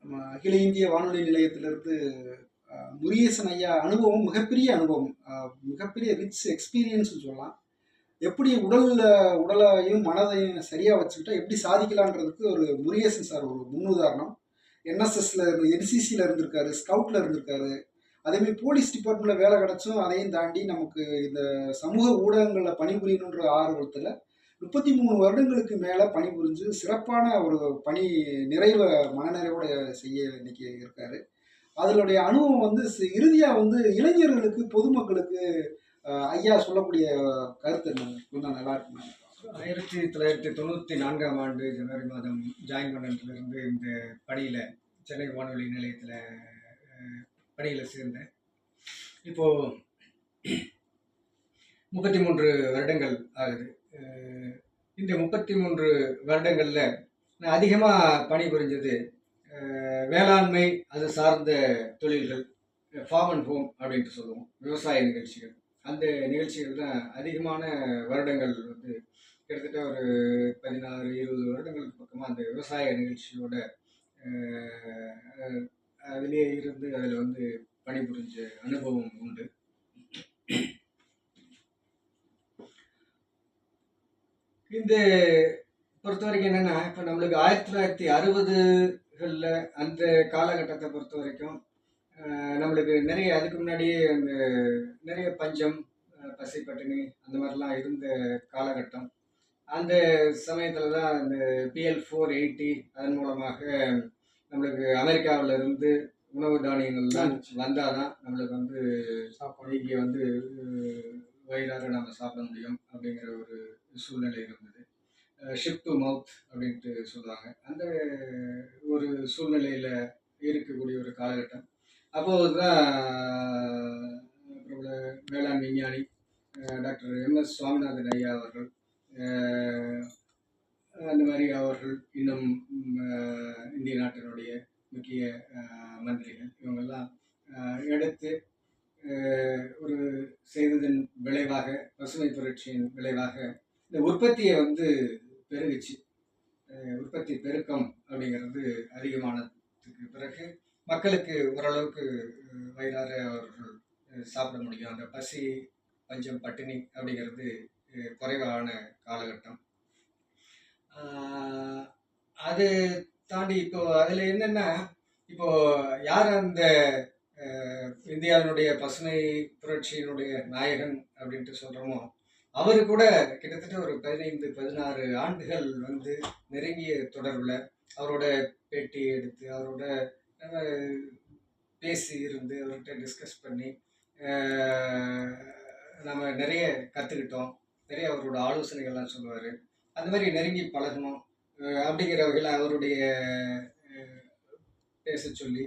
நம்ம அகில இந்திய வானொலி நிலையத்திலிருந்து முருகேசன் ஐயா அனுபவம் மிகப்பெரிய அனுபவம், மிகப்பெரிய ரிச் எக்ஸ்பீரியன்ஸ் சொல்லலாம். எப்படி உடலையும் மனதையும் சரியா வச்சுக்கிட்டா எப்படி சாதிக்கலான்றதுக்கு ஒரு முருகேசன் சார் ஒரு முன்னுதாரணம். என்எஸ்எஸ்ல இருந்து என்சிசியில் இருந்திருக்காரு, ஸ்கவுட்ல இருந்திருக்காரு. அதேமாதிரி போலீஸ் டிபார்ட்மெண்ட்ல வேலை கிடைச்சும் அதையும் தாண்டி நமக்கு இந்த சமூக ஊடகங்களில் பணிபுரியணுன்ற ஆர்வத்தில் 33 வருடங்களுக்கு மேலே பணிபுரிஞ்சு சிறப்பான ஒரு பணி நிறைவை மனநிறைவோட செய்ய இன்னைக்கு இருக்காரு. அதனுடைய அனுபவம் வந்து இறுதியாக வந்து இளைஞர்களுக்கு பொதுமக்களுக்கு ஐயா சொல்லக்கூடிய கருத்து என்ன கொஞ்சம் நல்லா இருக்குமா? 1994ஆம் ஆண்டு ஜனவரி மாதம் ஜாயின் பண்ணதுலேருந்து இந்த பணியில் சென்னை வானொலி நிலையத்தில் பணியில் சேர்ந்தேன். இப்போது 33 வருடங்கள் ஆகுது. இந்த 33 வருடங்களில் நான் அதிகமாக பணிபுரிஞ்சது வேளாண்மை, அது சார்ந்த தொழில்கள், ஃபார்ம் அண்ட் ஹோம் அப்படின்ட்டு சொல்லுவோம், விவசாய நிகழ்ச்சிகள். அந்த நிகழ்ச்சிகள் தான் அதிகமான வருடங்கள் வந்து கிட்டத்தட்ட ஒரு 16-20 வருடங்களுக்கு பக்கமாக அந்த விவசாய நிகழ்ச்சியோட அதிலே இருந்து அதில் வந்து பணிபுரிஞ்ச அனுபவம் உண்டு. இந்த பொறுத்த வரைக்கும் என்னென்னா, இப்போ நம்மளுக்கு 1960களில் அந்த காலகட்டத்தை பொறுத்த வரைக்கும் நம்மளுக்கு நிறைய அதுக்கு முன்னாடியே அந்த நிறைய பஞ்சம், பசி, பட்டினி அந்த மாதிரிலாம் இருந்த காலகட்டம். அந்த சமயத்தில் தான் அந்த PL 480 அதன் மூலமாக நம்மளுக்கு அமெரிக்காவில் இருந்து உணவு தானியங்கள்லாம் வந்தால் தான் நம்மளுக்கு வந்து இங்கே வந்து வயிறார நம்ம சாப்பிட முடியும் அப்படிங்கிற ஒரு சூழ்நிலை இருந்தது. ஷிப் டு மவுத் அப்படின்ட்டு சொல்லுவாங்க. அந்த ஒரு சூழ்நிலையில் இருக்கக்கூடிய ஒரு காலகட்டம். அப்போது தான் பிரபல வேளாண் விஞ்ஞானி டாக்டர் MS சுவாமிநாதன் ஐயா அவர்கள், அந்த மாதிரி அவர்கள், இன்னும் இந்திய நாட்டினுடைய முக்கிய மந்திரிகள், இவங்கெல்லாம் எடுத்து ஒரு செய்ததன் விளைவாக, பசுமை புரட்சியின் விளைவாக இந்த உற்பத்தியை வந்து பெருகுச்சு. உற்பத்தி பெருக்கம் அப்படிங்கிறது அதிகமானதுக்கு பிறகு மக்களுக்கு ஓரளவுக்கு வயிறார அவர்கள் சாப்பிட முடியும். அந்த பசி, பஞ்சம், பட்டினி அப்படிங்கிறது குறைவான காலகட்டம். அது தாண்டி இப்போ அதில் என்னென்னா, இப்போது யார் அந்த இந்தியாவினுடைய பசுமை புரட்சியினுடைய நாயகன் அப்படின்ட்டு சொல்கிறோமோ, அவரு கூட கிட்டத்தட்ட ஒரு 15-16 ஆண்டுகள் வந்து நெருங்கிய தொடர்பில் அவரோட பேட்டி எடுத்து, அவரோட பேசி இருந்து, அவர்கிட்ட டிஸ்கஸ் பண்ணி நம்ம நிறைய கற்றுக்கிட்டோம். நிறைய அவரோட ஆலோசனைகள்லாம் சொல்லுவார். அந்த மாதிரி நெருங்கி பழகணும் அப்படிங்கிற வகையில் அவருடைய பேச சொல்லி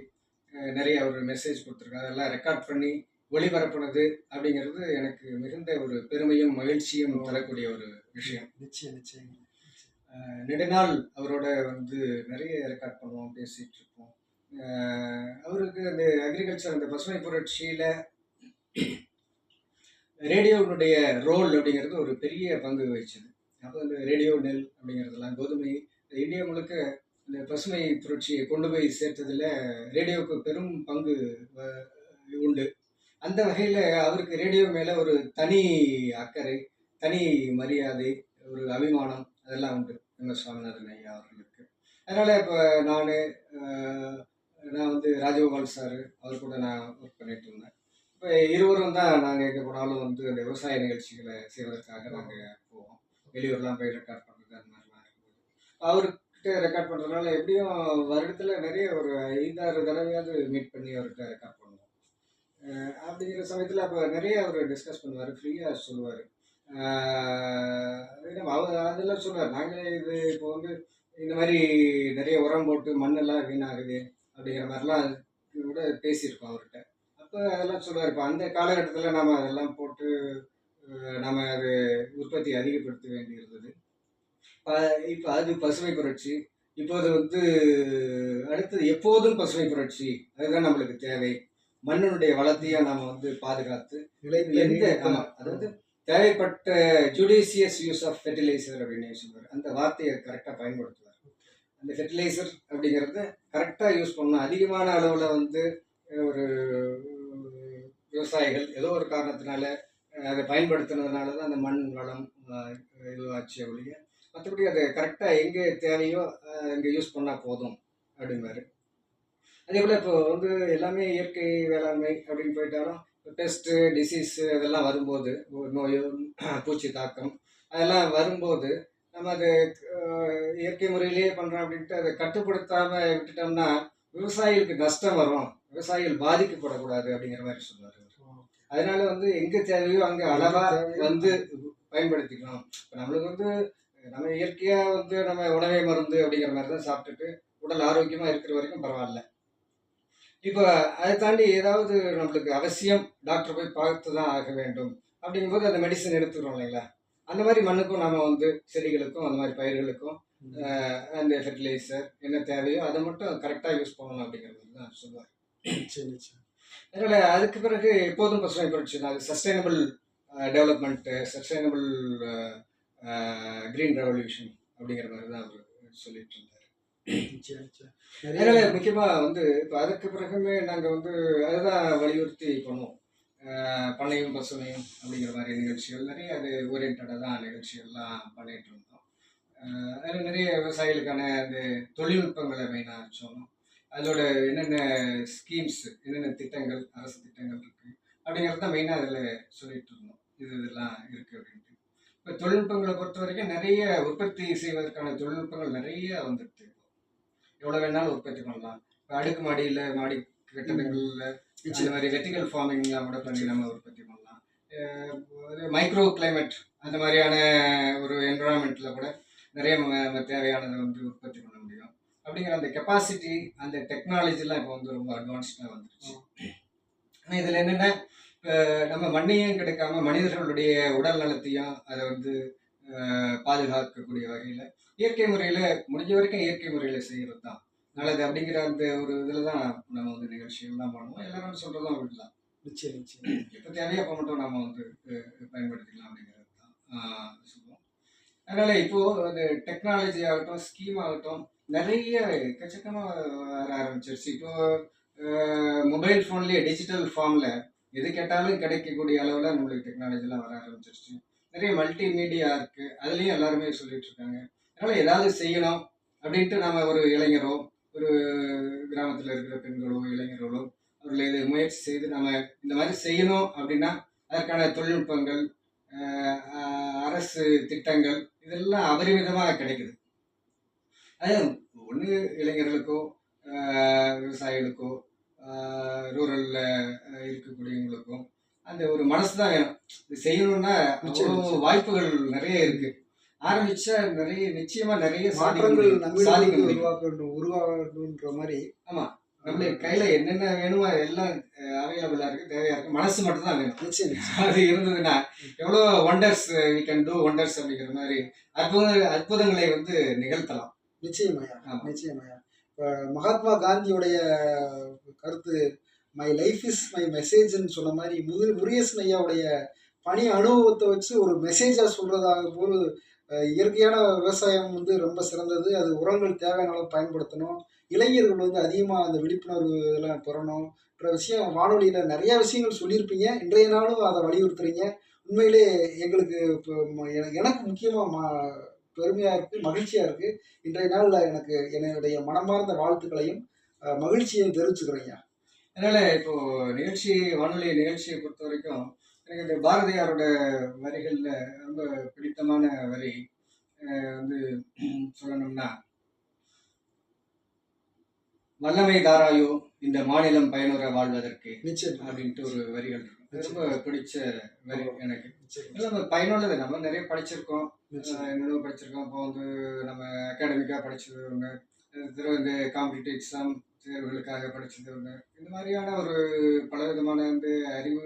நிறைய அவர் மெசேஜ் கொடுத்துருக்காரு. அதெல்லாம் ரெக்கார்ட் பண்ணி ஒளிபரப்புனது அப்படிங்கிறது எனக்கு மிகுந்த ஒரு பெருமையும் மகிழ்ச்சியும் தரக்கூடிய ஒரு விஷயம். நிச்சயம். நெடுநாள் அவரோட வந்து நிறைய ரெக்கார்ட் பண்ணுவோம், பேசிகிட்டு இருப்போம். அவருக்கு அந்த அக்ரிகல்ச்சர், அந்த பசுமை புரட்சியில் ரேடியோனுடைய ரோல் அப்படிங்கிறது ஒரு பெரிய பங்கு வகிச்சது. அப்போ அந்த ரேடியோ நெல் அப்படிங்கிறதெல்லாம் கோதுமை இந்தியா முழுக்க இந்த பசுமை புரட்சியை கொண்டு போய் சேர்த்ததில் ரேடியோவுக்கு பெரும் பங்கு உண்டு. அந்த வகையில் அவருக்கு ரேடியோ மேலே ஒரு தனி அக்கறை, தனி மரியாதை, ஒரு அபிமானம் அதெல்லாம் உண்டு MS சுவாமிநாதன் ஐயா அவர்களுக்கு. அதனால் இப்போ நான் வந்து ராஜகோபால் சார் அவர் கூட நான் ஒர்க் பண்ணிட்டு இருந்தேன். இப்போ இருவரும் தான் நாங்கள் எங்கே போனாலும் வந்து அந்த விவசாய நிகழ்ச்சிகளை செய்வதற்காக நாங்கள் போவோம். வெளியூர்லாம் போய் ரெக்கார்ட் பண்ணுறது அந்த மாதிரிலாம் இருக்குது. அவர்கிட்ட ரெக்கார்ட் பண்ணுறதுனால எப்படியும் வருடத்தில் நிறைய ஒரு 5-6 தடவையாவது மீட் பண்ணி அவர்கிட்ட ரெக்கார்ட் பண்ணுவோம். அப்படிங்கிற சமயத்தில் அப்போ நிறைய அவர் டிஸ்கஸ் பண்ணுவார், ஃப்ரீயாக சொல்லுவார். அவர் அதெல்லாம் சொல்லுவார், நாங்கள் இது இப்போ வந்து இந்த மாதிரி நிறைய உரம் போட்டு மண்ணெல்லாம் வீணாகுது அப்படிங்கிற மாதிரிலாம் கூட பேசியிருக்கோம் அவர்கிட்ட. அப்போ அதெல்லாம் சொல்லுவார், இப்போ அந்த காலகட்டத்தில் நம்ம அதெல்லாம் போட்டு நம்ம அது உற்பத்தி அதிகப்படுத்த வேண்டியிருந்தது. இப்போ அது பசுமை புரட்சி. இப்போது வந்து அடுத்தது எப்போதும் பசுமை புரட்சி, அதுதான் நம்மளுக்கு தேவை. மண்ணினுடைய வளத்தையும் நாம் வந்து பாதுகாத்து அதாவது தேவைப்பட்ட ஜுடிஷியஸ் யூஸ் ஆஃப் ஃபெர்டிலைசர் அப்படின்னு சொல்லுவார். அந்த வார்த்தையை கரெக்டாக பயன்படுத்துவார். அந்த ஃபெர்டிலைசர் அப்படிங்கிறது கரெக்டாக யூஸ் பண்ணணும். அதிகமான அளவில் வந்து ஒரு விவசாயிகள் ஏதோ ஒரு காரணத்தினால அதை பயன்படுத்துனதுனால தான் அந்த மண் வளம் இதுவாச்சு ஒழிய, மற்றபடி அதை கரெக்டாக எங்கே தேவையோ அங்கே யூஸ் பண்ணால் போதும் அப்படிம்பாரு. அதே போல் இப்போ வந்து எல்லாமே இயற்கை வேளாண்மை அப்படின்னு போயிட்டாலும் பெஸ்ட்டு டிசீஸு அதெல்லாம் வரும்போது, ஒரு நோயோ பூச்சி தாக்கம் அதெல்லாம் வரும்போது, நம்ம அது இயற்கை முறையிலேயே பண்ணுறோம் அப்படின்ட்டு அதை கட்டுப்படுத்தாமல் விட்டுட்டோம்னா விவசாயிகளுக்கு நஷ்டம் வரும், விவசாயிகள் பாதிக்கப்படக்கூடாது அப்படிங்கிற மாதிரி சொல்லுவார். அதனால வந்து எங்கே தேவையோ அங்கே அளவாக வந்து பயன்படுத்திக்கணும். இப்போ நம்மளுக்கு வந்து நம்ம இயற்கையாக வந்து நம்ம உணவே மருந்து அப்படிங்கிற மாதிரி தான் சாப்பிட்டுட்டு உடல் ஆரோக்கியமாக இருக்கிற வரைக்கும் பரவாயில்ல. இப்போ அதை தாண்டி ஏதாவது நம்மளுக்கு அவசியம் டாக்டர் போய் பார்த்து தான் ஆக வேண்டும் அப்படிங்கும்போது அந்த மெடிசன் எடுத்துக்கிறோம் இல்லைங்களா, அந்த மாதிரி மண்ணுக்கும் நம்ம வந்து செடிகளுக்கும் அந்த மாதிரி பயிர்களுக்கும் அந்த ஃபெர்டிலைசர் என்ன தேவையோ அதை மட்டும் கரெக்டாக யூஸ் பண்ணணும் அப்படிங்கிறது தான் சொல்லுவார். சரி சரி. அதனால் அதுக்கு பிறகு எப்போதும் பசுமை புரட்சி தான், அது sustainable development, sustainable green revolution அப்படிங்கிற மாதிரி தான் அவர் சொல்லிட்டு இருந்தார். சரி சரி. அதனால் முக்கியமாக வந்து இப்போ அதுக்கு பிறகுமே நாங்கள் வந்து அதுதான் வலியுறுத்தி பண்ணுவோம். பண்ணையும் பசுமையும் அப்படிங்கிற மாதிரி நிகழ்ச்சிகள் நிறைய அது ஓரியன்டாக தான் நிகழ்ச்சிகள்லாம் பண்ணிகிட்டு இருந்தோம். அதில் நிறைய விவசாயிகளுக்கான அந்த தொழில்நுட்பங்களை மெயினாக சொன்னோம். அதோட என்னென்ன ஸ்கீம்ஸ், என்னென்ன திட்டங்கள், அரசு திட்டங்கள் இருக்குது அப்படிங்கிறது தான் மெயினாக அதில் சொல்லிட்டு இருந்தோம். இதெல்லாம் இருக்குது அப்படின்ட்டு. இப்போ தொழில்நுட்பங்களை பொறுத்த வரைக்கும் நிறைய உற்பத்தி செய்வதற்கான தொழில்நுட்பங்கள் நிறைய வந்துடுது. எவ்வளோ வேணாலும் உற்பத்தி பண்ணலாம். இப்போ அடுக்கு மாடியில், மாடி கட்டடங்களில் இந்த மாதிரி வெர்டிகல் ஃபார்மிங்லாம் கூட பண்ணி நம்ம உற்பத்தி பண்ணலாம். மைக்ரோ கிளைமேட் அந்த மாதிரியான ஒரு என்விரான்மெண்ட்டில் கூட நிறைய தேவையானதை வந்து உற்பத்தி பண்ண முடியும். அப்படிங்கிற அந்த கெப்பாசிட்டி, அந்த டெக்னாலஜிலாம் இப்போ வந்து ரொம்ப அட்வான்ஸ்டாக வந்துருச்சு. ஆனால் இதில் என்னென்னா, நம்ம மண்ணையும் கிடைக்காம மனிதர்களுடைய உடல் நலத்தையும் அதை வந்து பாதுகாக்கக்கூடிய வகையில் இயற்கை முறையில் முடிஞ்ச வரைக்கும் இயற்கை முறையில் செய்கிறது தான் நல்லது அப்படிங்கிற அந்த ஒரு இதில் தான் நம்ம வந்து நிகழ்ச்சிகள்லாம் பண்ணுவோம். எல்லாரும் சொல்கிறதும் விடலாம். நிச்சயம் நிச்சயம். எப்போ தேவையோ அப்போ மட்டும் நம்ம வந்து பயன்படுத்திக்கலாம் அப்படிங்கிறது தான் சொல்லுவோம். அதனால் இப்போது அந்த டெக்னாலஜி ஆகட்டும், ஸ்கீம் ஆகட்டும் நிறைய எக்கச்சக்கமாக வர ஆரம்பிச்சிருச்சு. இப்போது மொபைல் ஃபோன்லேயே டிஜிட்டல் ஃபார்மில் எது கேட்டாலும் கிடைக்கக்கூடிய அளவில் நம்மளுக்கு டெக்னாலஜிலாம் வர ஆரம்பிச்சிருச்சு. நிறைய மல்டிமீடியா இருக்குது, அதுலேயும் எல்லாருமே சொல்லிட்டு இருக்காங்க. அதனால் ஏதாவது செய்யணும் அப்படின்ட்டு நம்ம ஒரு இளைஞரோ, ஒரு கிராமத்தில் இருக்கிற பெண்களோ, இளைஞர்களோ அவர்கள் இதை முயற்சி செய்து நம்ம இந்த மாதிரி செய்யணும் அப்படின்னா அதற்கான தொழில்நுட்பங்கள், அரசு திட்டங்கள் இதெல்லாம் அபரிமிதமாக கிடைக்குது. அது ஒன்று இளைஞர்களுக்கோ, விவசாயிகளுக்கோ, ரூரலில் இருக்கக்கூடியவங்களுக்கும் அந்த ஒரு மனசு தான் வேணும். இது செய்யணும்னா வாய்ப்புகள் நிறைய இருக்குது. ஆரம்பிச்சா நிறைய நிச்சயமாக நிறைய மாற்றங்கள் உருவாகணுன்ற மாதிரி. ஆமாம், நம்மளுக்கு கையில் என்னென்ன வேணுமோ எல்லாம் அவைலபிளாக இருக்குது, தேவையாக இருக்குது. மனசு மட்டும்தான் வேணும். நிச்சயம். அது இருந்ததுன்னா எவ்வளோ wonders we can do wonders அப்படிங்கிற மாதிரி அற்புதங்களை வந்து நிகழ்த்தலாம். நிச்சயமாயா, நிச்சயமாயா. இப்போ மகாத்மா காந்தியோடைய கருத்து மை லைஃப் இஸ் மை மெசேஜ்ன்னு சொன்ன மாதிரி முருகேசன் ஐயாவுடைய பணி அனுபவத்தை வச்சு ஒரு மெசேஜாக சொல்கிறதாக போது இயற்கையான விவசாயம் வந்து ரொம்ப சிறந்தது, அது உரங்கள் தேவையான அளவு பயன்படுத்தணும், இளைஞர்கள் வந்து அதிகமாக அந்த விழிப்புணர்வு இதெல்லாம் பெறணும்ன்ற விஷயம் வானொலியில் நிறையா விஷயங்கள் சொல்லியிருப்பீங்க. இன்றைய நாளும் அதை வலியுறுத்துறீங்க. உண்மையிலே எங்களுக்கு இப்போ எனக்கு முக்கியமாக பெருமையாக இருக்குது, மகிழ்ச்சியாக இருக்குது. இன்றைய நாளில் எனக்கு என்னுடைய மனமார்ந்த வாழ்த்துக்களையும் மகிழ்ச்சியையும் தெரிவிச்சுக்கிறேங்க. அதனால் இப்போது வானொலி நிகழ்ச்சியை பொறுத்த வரைக்கும் எனக்கு இந்த பாரதியாரோட வரிகளில் ரொம்ப பிடித்தமான வரி வந்து சொல்லணும்னா, வல்லமை தாராயோ இந்த மாநிலம் பயனுற வாழ்வதற்கு அப்படின்ட்டு ஒரு வரிகள் இருக்கும். ரொம்ப பிடிச்ச வரி எனக்கு. நம்ம பயனுள்ளது, நம்ம நிறைய படிச்சிருக்கோம், என்னென்ன படிச்சிருக்கோம். இப்போ வந்து நம்ம அகாடமிக்காக படிச்சது ஒன்று, இந்த காம்படிட்டிவ் எக்ஸாம் தேர்வுகளுக்காக படிச்சது ஒன்று, இந்த மாதிரியான ஒரு பலவிதமான வந்து அறிவு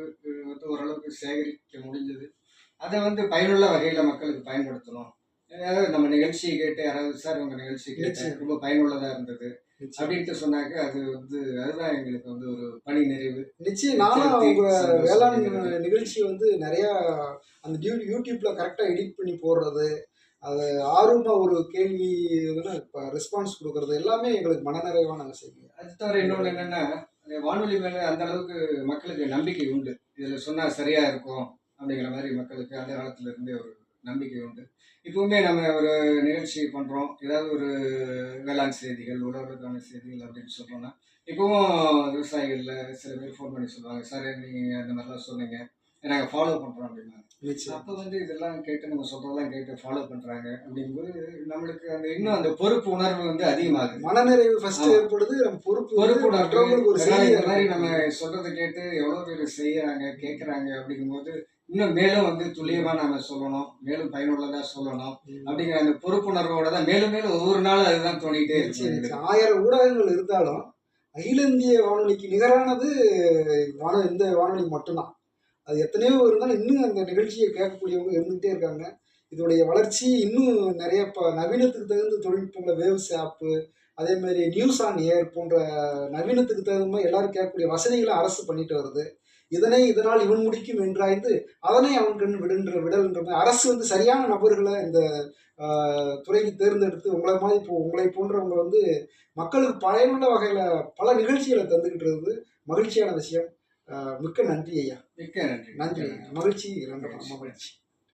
வந்து ஓரளவுக்கு சேகரிக்க முடிஞ்சது. அதை வந்து பயனுள்ள வகையில் மக்களுக்கு பயன்படுத்தணும். ஏதாவது நம்ம நிகழ்ச்சியை கேட்டு யாராவது சார் உங்கள் நிகழ்ச்சி கேட்டு ரொம்ப பயனுள்ளதாக இருந்தது அப்படின்ட்டு சொன்னாக்க அது வந்து அதுதான் எங்களுக்கு வந்து ஒரு பணி நிறைவு. நிச்சயம். நானும் அவங்க வேளாண் நிகழ்ச்சி வந்து நிறையா அந்த யூடியூப்ல கரெக்டாக எடிட் பண்ணி போடுறது, அது ஆர்வமாக ஒரு கேள்வி இப்போ ரெஸ்பான்ஸ் கொடுக்கறது எல்லாமே எங்களுக்கு மனநிறைவான விஷயம். அது தவிர இன்னொன்று என்னன்னா, அந்த வானொலி மேலே அந்த அளவுக்கு மக்களுக்கு நம்பிக்கை உண்டு. இதில் சொன்னால் சரியா இருக்கும் அப்படிங்கிற மாதிரி மக்களுக்கு அந்த காலத்துல இருந்தே ஒரு நம்பிக்கை உண்டு. இப்பவுமே நம்ம ஒரு நிகழ்ச்சி பண்றோம். ஏதாவது ஒரு வேளாண் செய்திகள், உழவர்களுக்கான செய்திகள் அப்படின்னு சொல்றோம்னா, இப்பவும் விவசாயிகள்ல சில பேர் ஃபோன் பண்ணி சொல்லுவாங்க, "சார் நீங்க அந்த மாதிரிலாம் சொன்னீங்க. நாங்க ஃபாலோ பண்றோம்" அப்படிம்பாங்க. நிச்சயம். அப்ப வந்து இதெல்லாம் கேட்டு நம்ம சொல்றதெல்லாம் கேட்டு ஃபாலோ பண்றாங்க அப்படிங்கும்போது, நம்மளுக்கு அந்த இன்னும் அந்த பொறுப்பு உணர்வு வந்து அதிகமாகுது. மனநிறைவு ஃபர்ஸ்ட் ஆமா. ஏற்படுது. நம்ம பொறுப்பு வந்து பொறுப்புணர்வு. மற்றவங்களுக்கு ஒரு அதனால செய்தியை இந்த மாதிரி நம்ம சொல்றத கேட்டு எவ்வளோ பேர் செய்யறாங்க, கேட்கறாங்க அப்படிங்கும்போது, இன்னும் மேலும் வந்து துல்லியமா நாம சொல்லணும். மேலும் பயனுள்ளதா சொல்லணும். அப்படிங்கிற அந்த பொறுப்புணர்வோட தான் மேலும் மேலும் ஒவ்வொரு நாளும் அதுதான் தோணிட்டே இருக்கும் நிச்சயம் எங்களுக்கு. நிச்சயம் 1000 ஊடகங்கள் இருந்தாலும் அகில இந்திய வானொலிக்கு நிகரானது இந்த வானொலி மட்டும்தான். அது எத்தனையோ இருந்தாலும் இன்னும் அந்த நிகழ்ச்சியை கேட்கக்கூடியவங்க இருந்துகிட்டே இருக்காங்க. இதோடைய வளர்ச்சி இன்னும் நிறைய நவீனத்துக்கு தகுந்த தொழில்நுட்பங்கள வேவ்ஸ் ஆப்பு, அதே மாதிரி நியூஸ் ஆன் ஏர் போன்ற நவீனத்துக்கு தகுந்த மாதிரி எல்லாரும் கேட்கக்கூடிய வசதிகளை அரசு பண்ணிட்டு வருது. இதனால் இவன் முடிக்கும் என்றாய்ந்து அதனை அவன் கண் விடல்ன்ற மாதிரி அரசு வந்து சரியான நபர்களை இந்த துறைக்கு தேர்ந்தெடுத்து உங்களை போன்றவங்க வந்து மக்களுக்கு பயனுள்ள வகையில பல நிகழ்ச்சிகளை தந்துகிட்டு இருக்குது. மகிழ்ச்சியான விஷயம். மிக்க நன்றி ஐயா. மிக்க நன்றி. நன்றி. மகிழ்ச்சி. ரொம்ப மகிழ்ச்சி. மகிழ்ச்சி.